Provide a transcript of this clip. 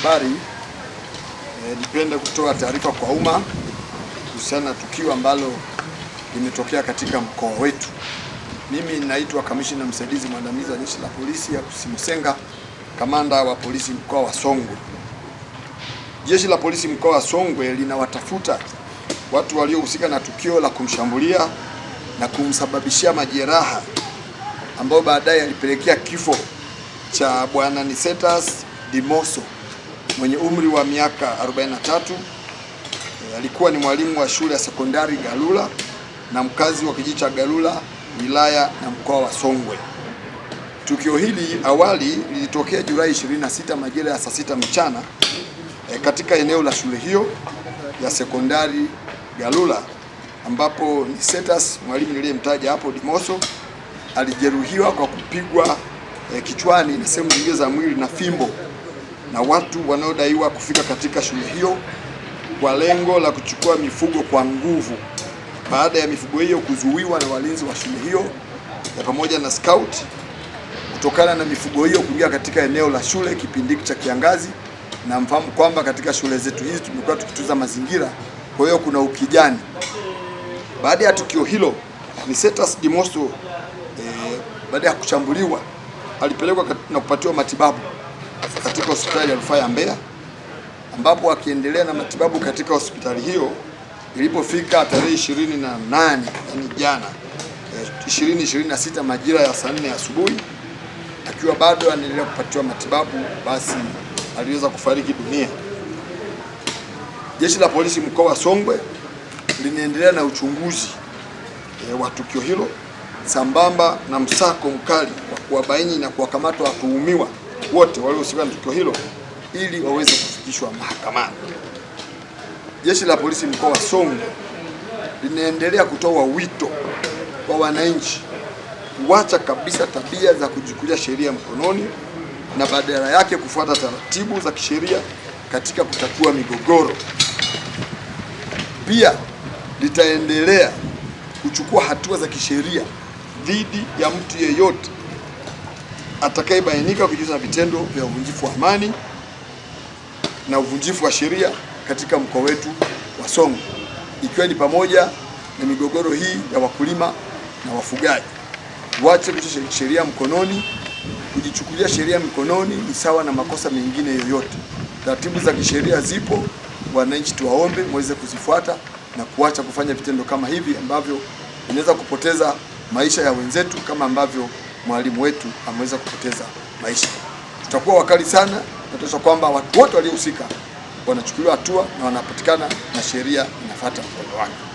wanahabari, nipende kutoa taarifa kwa umma kuhusiana na tukio ambalo limetokea katika mkoa wetu. Mimi naitwa Kamishna Msaidizi Mwandamizi wa Jeshi la Polisi ya Kusimusenga, kamanda wa polisi mkoa wa Songwe. Jeshi la polisi mkoa wa Songwe linawatafuta watu waliohusika na tukio la kumshambulia na kumsababishia majeraha ambao baadaye alipelekea kifo cha Bwana Nicetas Dimoso mwenye umri wa miaka 43. Alikuwa ni mwalimu wa shule ya sekondari Galula na mkazi wa kijiji cha Galula, wilaya na mkoa wa Songwe. Tukio hili awali lilitokea Julai 26 majira ya saa 6 mchana katika eneo la shule hiyo ya sekondari Galula, ambapo Nicetas, mwalimu niliyemtaja hapo, Dimoso, alijeruhiwa kwa kupigwa kichwani na sehemu zingine za mwili na fimbo na watu wanaodaiwa kufika katika shule hiyo kwa lengo la kuchukua mifugo kwa nguvu, baada ya mifugo hiyo kuzuiwa na walinzi wa shule hiyo pamoja na scout, kutokana na mifugo hiyo kuingia katika eneo la shule kipindi cha kiangazi. Na mfahamu kwamba katika shule zetu hizi tumekuwa tukitunza mazingira, kwa hiyo kuna ukijani. Baada ya tukio hilo, Nicetas Dimoso baada ya kushambuliwa alipelekwa na kupatiwa matibabu katika hospitali ya rufaa ya Mbeya, ambapo akiendelea na matibabu katika hospitali hiyo, ilipofika tarehe 28 yani jana 2026 majira ya saa 4 asubuhi, akiwa bado anaendelea kupatiwa matibabu, basi aliweza kufariki dunia. Jeshi la polisi mkoa wa Songwe linaendelea na uchunguzi wa tukio hilo sambamba na msako mkali wa kuwabaini na kuwakamata watuhumiwa wote waliohusika na tukio hilo ili waweze kufikishwa mahakamani. Jeshi la polisi mkoa wa Songwe linaendelea kutoa wito kwa wananchi kuacha kabisa tabia za kujichukulia sheria mkononi na badala yake kufuata taratibu za kisheria katika kutatua migogoro. Pia litaendelea kuchukua hatua za kisheria dhidi ya mtu yeyote atakayebainika kujihusisha na vitendo vya uvunjifu wa amani na uvunjifu wa sheria katika mkoa wetu wa Songwe, ikiwa ni pamoja na migogoro hii ya wakulima na wafugaji. Waache kuchukua sheria mkononi. Kujichukulia sheria mkononi ni sawa na makosa mengine yoyote. Taratibu za kisheria zipo, wananchi tuwaombe muweze kuzifuata na kuacha kufanya vitendo kama hivi ambavyo vinaweza kupoteza maisha ya wenzetu, kama ambavyo mwalimu wetu ameweza kupoteza maisha. Tutakuwa wakali sana na tutahakikisha kwamba watu wote waliohusika wanachukuliwa hatua na wanapatikana na sheria inafuata mkondo wake.